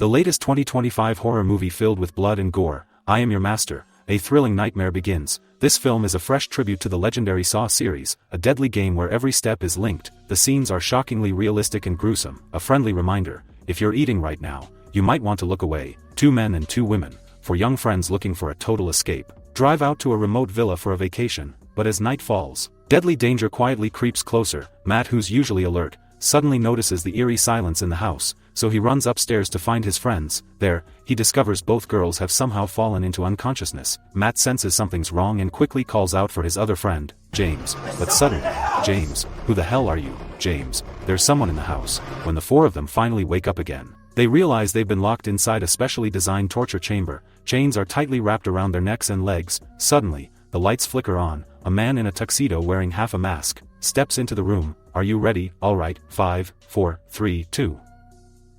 The latest 2025 horror movie filled with blood and gore, I Am Your Master, a thrilling nightmare begins. This film is a fresh tribute to the legendary Saw series, a deadly game where every step is linked. The scenes are shockingly realistic and gruesome. A friendly reminder, if you're eating right now, you might want to look away. Two men and two women, for young friends looking for a total escape, drive out to a remote villa for a vacation, but as night falls, deadly danger quietly creeps closer. Matt, who's usually alert, suddenly notices the eerie silence in the house, so he runs upstairs to find his friends. There, he discovers both girls have somehow fallen into unconsciousness. Matt senses something's wrong and quickly calls out for his other friend, James. But suddenly, James, who the hell are you, James? There's someone in the house. When the four of them finally wake up again, they realize they've been locked inside a specially designed torture chamber. Chains are tightly wrapped around their necks and legs. Suddenly, the lights flicker on. A man in a tuxedo wearing half a mask steps into the room. Are you ready? Alright, 5, 4, 3, 2.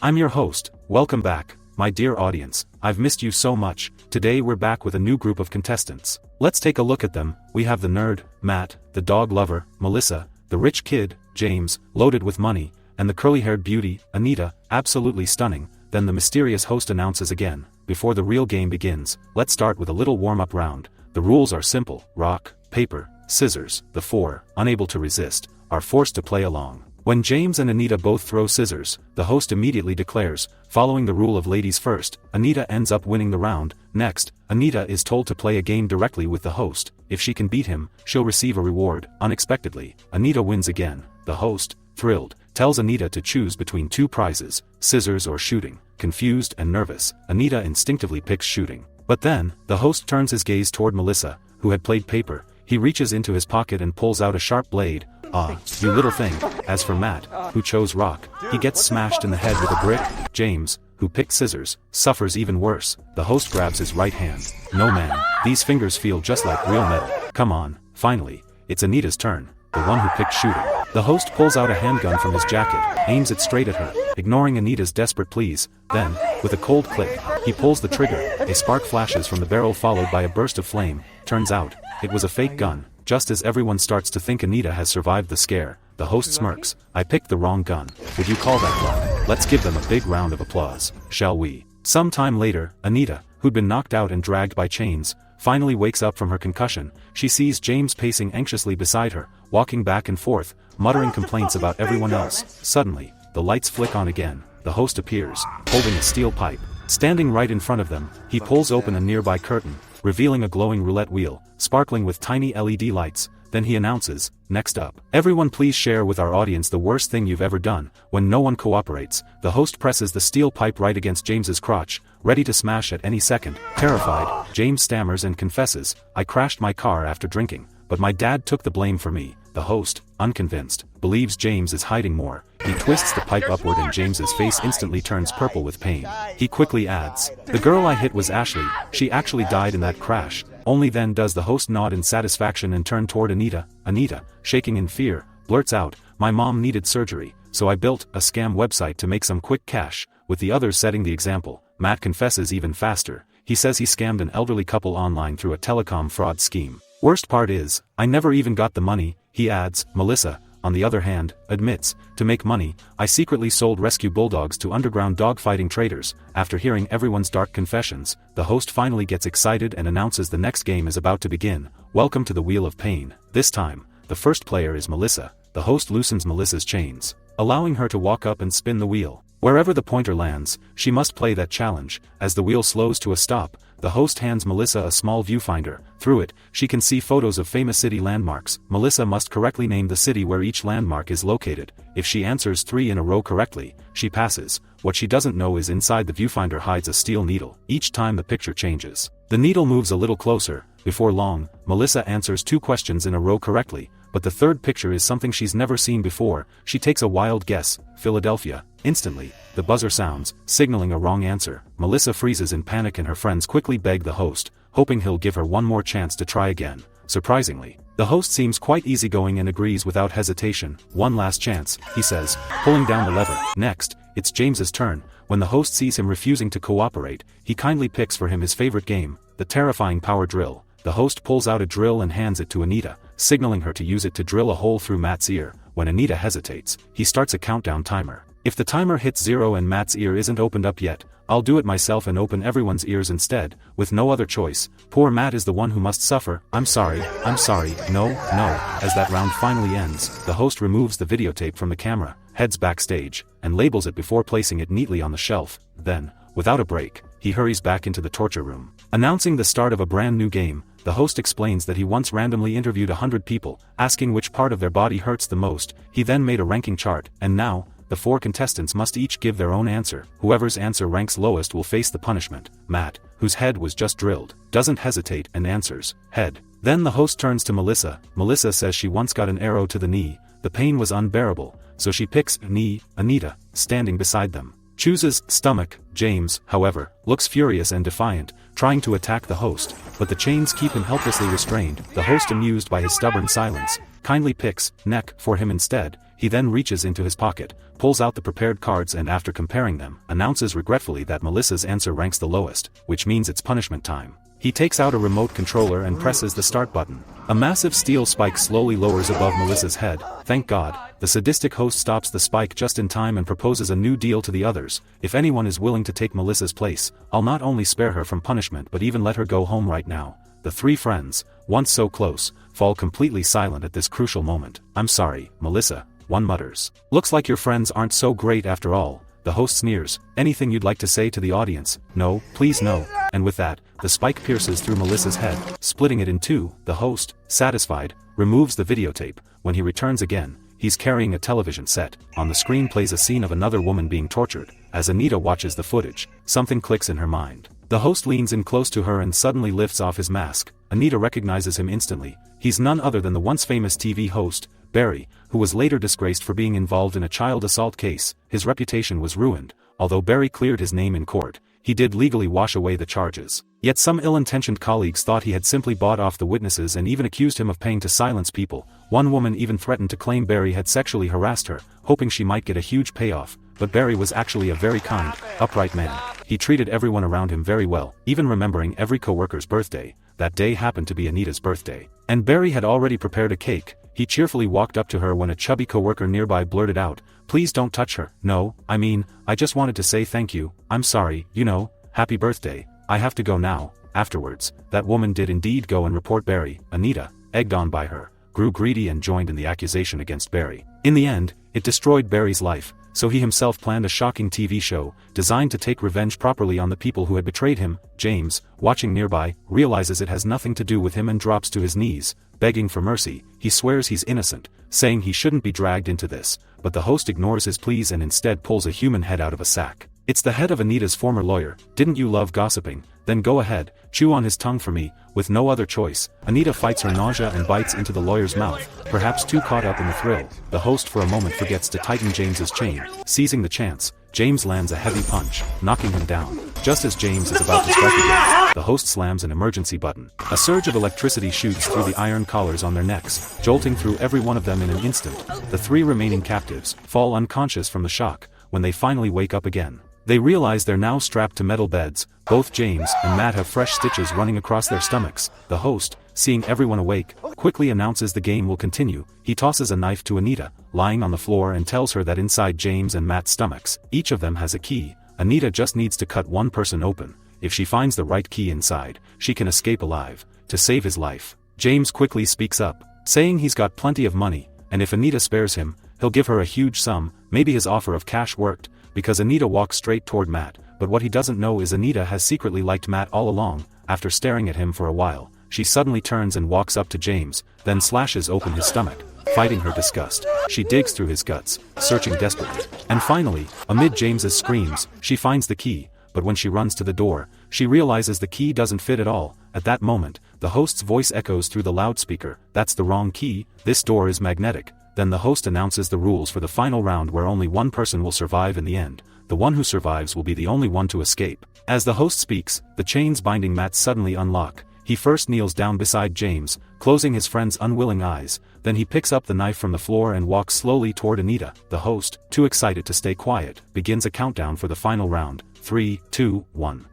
I'm your host. Welcome back, my dear audience. I've missed you so much. Today we're back with a new group of contestants. Let's take a look at them. We have the nerd, Matt, the dog lover, Melissa, the rich kid, James, loaded with money, and the curly-haired beauty, Anita, absolutely stunning. Then the mysterious host announces again. Before the real game begins, let's start with a little warm-up round. The rules are simple: rock, paper, scissors. The four, unable to resist, are forced to play along. When James and Anita both throw scissors, the host immediately declares, following the rule of ladies first. Anita ends up winning the round. Next, Anita is told to play a game directly with the host. If she can beat him, she'll receive a reward. Unexpectedly, Anita wins again. The host, thrilled, tells Anita to choose between two prizes, scissors or shooting. Confused and nervous, Anita instinctively picks shooting. But then, the host turns his gaze toward Melissa, who had played paper. He reaches into his pocket and pulls out a sharp blade. Ah, you little thing. As for Matt, who chose rock, he gets smashed in the head with a brick. James, who picked scissors, suffers even worse. The host grabs his right hand. No man, these fingers feel just like real metal. Come on. Finally, it's Anita's turn, the one who picked shooting. The host pulls out a handgun from his jacket, aims it straight at her, ignoring Anita's desperate pleas. Then, with a cold click, he pulls the trigger. A spark flashes from the barrel followed by a burst of flame. Turns out, it was a fake gun. Just as everyone starts to think Anita has survived the scare, the host smirks. I picked the wrong gun. Would you call that luck? Let's give them a big round of applause, shall we? Some time later, Anita, who'd been knocked out and dragged by chains, finally wakes up from her concussion. She sees James pacing anxiously beside her, walking back and forth, muttering complaints about everyone else. Suddenly, the lights flick on again. The host appears, holding a steel pipe. Standing right in front of them, he pulls open a nearby curtain, revealing a glowing roulette wheel, sparkling with tiny LED lights. Then he announces, next up. Everyone please share with our audience the worst thing you've ever done. When no one cooperates, the host presses the steel pipe right against James's crotch, ready to smash at any second. Terrified, James stammers and confesses, I crashed my car after drinking, but my dad took the blame for me. The host, unconvinced, believes James is hiding more. He twists the pipe upward and James's face instantly turns purple with pain. He quickly adds, the girl I hit was Ashley, she actually died in that crash. Only then does the host nod in satisfaction and turn toward Anita. Anita, shaking in fear, blurts out, my mom needed surgery, so I built a scam website to make some quick cash, with the others setting the example. Matt confesses even faster. He says he scammed an elderly couple online through a telecom fraud scheme. Worst part is, I never even got the money, he adds. Melissa, on the other hand, admits, to make money, I secretly sold rescue bulldogs to underground dogfighting traders. After hearing everyone's dark confessions, the host finally gets excited and announces the next game is about to begin. Welcome to the Wheel of Pain. This time, the first player is Melissa. The host loosens Melissa's chains, allowing her to walk up and spin the wheel. Wherever the pointer lands, she must play that challenge. As the wheel slows to a stop, the host hands Melissa a small viewfinder. Through it, she can see photos of famous city landmarks. Melissa must correctly name the city where each landmark is located. If she answers 3 in a row correctly, she passes. What she doesn't know is inside the viewfinder hides a steel needle. Each time the picture changes, the needle moves a little closer. Before long, Melissa answers 2 questions in a row correctly, but the third picture is something she's never seen before. She takes a wild guess, Philadelphia. Instantly, the buzzer sounds, signaling a wrong answer. Melissa freezes in panic and her friends quickly beg the host, hoping he'll give her one more chance to try again. Surprisingly, the host seems quite easygoing and agrees without hesitation. One last chance, he says, pulling down the lever. Next, it's James's turn. When the host sees him refusing to cooperate, he kindly picks for him his favorite game, the terrifying power drill. The host pulls out a drill and hands it to Anita, signaling her to use it to drill a hole through Matt's ear. When Anita hesitates, he starts a countdown timer. If the timer hits 0 and Matt's ear isn't opened up yet, I'll do it myself and open everyone's ears instead, with no other choice. Poor Matt is the one who must suffer. I'm sorry, no, no. As that round finally ends, the host removes the videotape from the camera, heads backstage, and labels it before placing it neatly on the shelf. Then, without a break, he hurries back into the torture room. Announcing the start of a brand new game, the host explains that he once randomly interviewed 100 people, asking which part of their body hurts the most. He then made a ranking chart, and now, the 4 contestants must each give their own answer. Whoever's answer ranks lowest will face the punishment. Matt, whose head was just drilled, doesn't hesitate and answers, head. Then the host turns to Melissa. Melissa says she once got an arrow to the knee. The pain was unbearable, so she picks knee. Anita, standing beside them, chooses stomach. James, however, looks furious and defiant, trying to attack the host, but the chains keep him helplessly restrained. The host, amused by his stubborn silence, kindly picks neck for him instead. He then reaches into his pocket, pulls out the prepared cards, and after comparing them, announces regretfully that Melissa's answer ranks the lowest, which means it's punishment time. He takes out a remote controller and presses the start button. A massive steel spike slowly lowers above Melissa's head. Thank God, the sadistic host stops the spike just in time and proposes a new deal to the others. If anyone is willing to take Melissa's place, I'll not only spare her from punishment but even let her go home right now. The 3 friends, once so close, fall completely silent at this crucial moment. I'm sorry, Melissa, one mutters. Looks like your friends aren't so great after all. The host sneers. Anything you'd like to say to the audience? No, please no. And with that, the spike pierces through Melissa's head, splitting it in 2. The host, satisfied, removes the videotape. When he returns again, he's carrying a television set. On the screen plays a scene of another woman being tortured. As Anita watches the footage, something clicks in her mind. The host leans in close to her and suddenly lifts off his mask. Anita recognizes him instantly. He's none other than the once famous TV host, Barry, who was later disgraced for being involved in a child assault case. His reputation was ruined. Although Barry cleared his name in court, he did legally wash away the charges. Yet some ill-intentioned colleagues thought he had simply bought off the witnesses and even accused him of paying to silence people. One woman even threatened to claim Barry had sexually harassed her, hoping she might get a huge payoff. But Barry was actually a very kind, upright man. He treated everyone around him very well, even remembering every coworker's birthday. That day happened to be Anita's birthday. And Barry had already prepared a cake. He cheerfully walked up to her when a chubby coworker nearby blurted out, "Please don't touch her." "No, I just wanted to say thank you. I'm sorry, happy birthday. I have to go now." Afterwards, that woman did indeed go and report Barry. Anita, egged on by her, grew greedy and joined in the accusation against Barry. In the end, it destroyed Barry's life, so he himself planned a shocking TV show, designed to take revenge properly on the people who had betrayed him. James, watching nearby, realizes it has nothing to do with him and drops to his knees, begging for mercy. He swears he's innocent, saying he shouldn't be dragged into this, but the host ignores his pleas and instead pulls a human head out of a sack. It's the head of Anita's former lawyer. "Didn't you love gossiping? Then go ahead, chew on his tongue for me." With no other choice, Anita fights her nausea and bites into the lawyer's mouth. Perhaps too caught up in the thrill, the host for a moment forgets to tighten James's chain. Seizing the chance, James lands a heavy punch, knocking him down. Just as James is about to strike again, the host slams an emergency button. A surge of electricity shoots through the iron collars on their necks, jolting through every one of them in an instant. The 3 remaining captives fall unconscious from the shock. When they finally wake up again, they realize they're now strapped to metal beds. Both James and Matt have fresh stitches running across their stomachs. The host, seeing everyone awake, quickly announces the game will continue. He tosses a knife to Anita, lying on the floor, and tells her that inside James and Matt's stomachs, each of them has a key. Anita just needs to cut one person open. If she finds the right key inside, she can escape alive. To save his life, James quickly speaks up, saying he's got plenty of money, and if Anita spares him, he'll give her a huge sum. Maybe his offer of cash worked, because Anita walks straight toward Matt, but what he doesn't know is Anita has secretly liked Matt all along. After staring at him for a while, she suddenly turns and walks up to James, then slashes open his stomach. Fighting her disgust, she digs through his guts, searching desperately. And finally, amid James's screams, she finds the key, but when she runs to the door, she realizes the key doesn't fit at all. At that moment, the host's voice echoes through the loudspeaker, "That's the wrong key, this door is magnetic." Then the host announces the rules for the final round, where only one person will survive in the end. The one who survives will be the only one to escape. As the host speaks, the chains binding Matt suddenly unlock. He first kneels down beside James, closing his friend's unwilling eyes. Then he picks up the knife from the floor and walks slowly toward Anita. The host, too excited to stay quiet, begins a countdown for the final round. 3, 2, 1.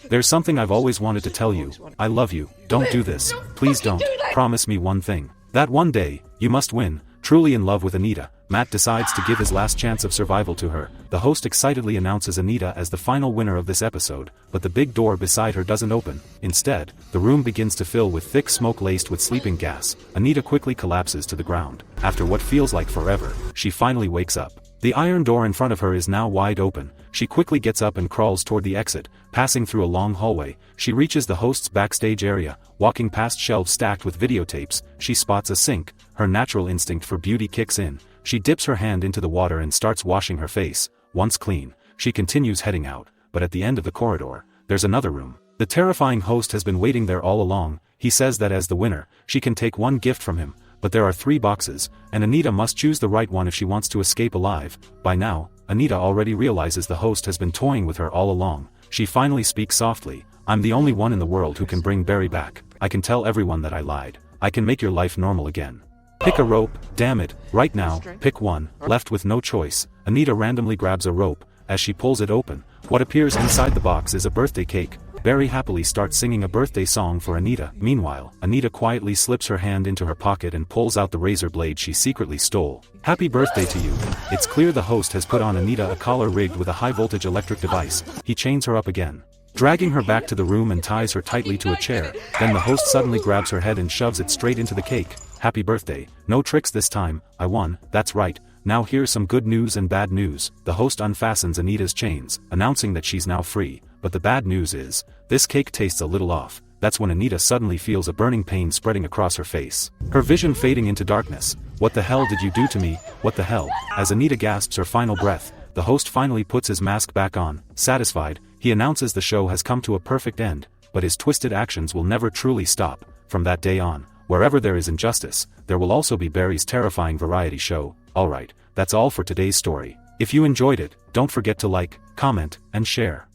"There's something I've always wanted to tell you. I love you. Don't do this. Please don't. Promise me one thing. That one day, you must win. Truly in love with Anita, Matt decides to give his last chance of survival to her. The host excitedly announces Anita as the final winner of this episode, but the big door beside her doesn't open. Instead, the room begins to fill with thick smoke laced with sleeping gas. Anita quickly collapses to the ground. After what feels like forever, she finally wakes up. The iron door in front of her is now wide open. She quickly gets up and crawls toward the exit, passing through a long hallway. She reaches the host's backstage area. Walking past shelves stacked with videotapes, she spots a sink. Her natural instinct for beauty kicks in. She dips her hand into the water and starts washing her face. Once clean, she continues heading out, but at the end of the corridor, there's another room. The terrifying host has been waiting there all along. He says that as the winner, she can take one gift from him, but there are 3 boxes, and Anita must choose the right one if she wants to escape alive. By now, Anita already realizes the host has been toying with her all along. She finally speaks softly. I'm the only one in the world who can bring Barry back. I can tell everyone that I lied. I can make your life normal again. Pick a rope, damn it, right now, pick one. Left with no choice, Anita randomly grabs a rope. As she pulls it open, what appears inside the box is a birthday cake. Barry happily starts singing a birthday song for Anita. Meanwhile, Anita quietly slips her hand into her pocket and pulls out the razor blade she secretly stole. Happy birthday to you. It's clear the host has put on Anita a collar rigged with a high-voltage electric device. He chains her up again, dragging her back to the room and ties her tightly to a chair. Then the host suddenly grabs her head and shoves it straight into the cake. Happy birthday. No tricks this time. I won. That's right. Now here's some good news and bad news. The host unfastens Anita's chains, announcing that she's now free. But the bad news is, this cake tastes a little off. That's when Anita suddenly feels a burning pain spreading across her face. Her vision fading into darkness. What the hell did you do to me? What the hell? As Anita gasps her final breath, the host finally puts his mask back on. Satisfied, he announces the show has come to a perfect end, but his twisted actions will never truly stop. From that day on, wherever there is injustice, there will also be Barry's terrifying variety show. Alright, that's all for today's story. If you enjoyed it, don't forget to like, comment, and share.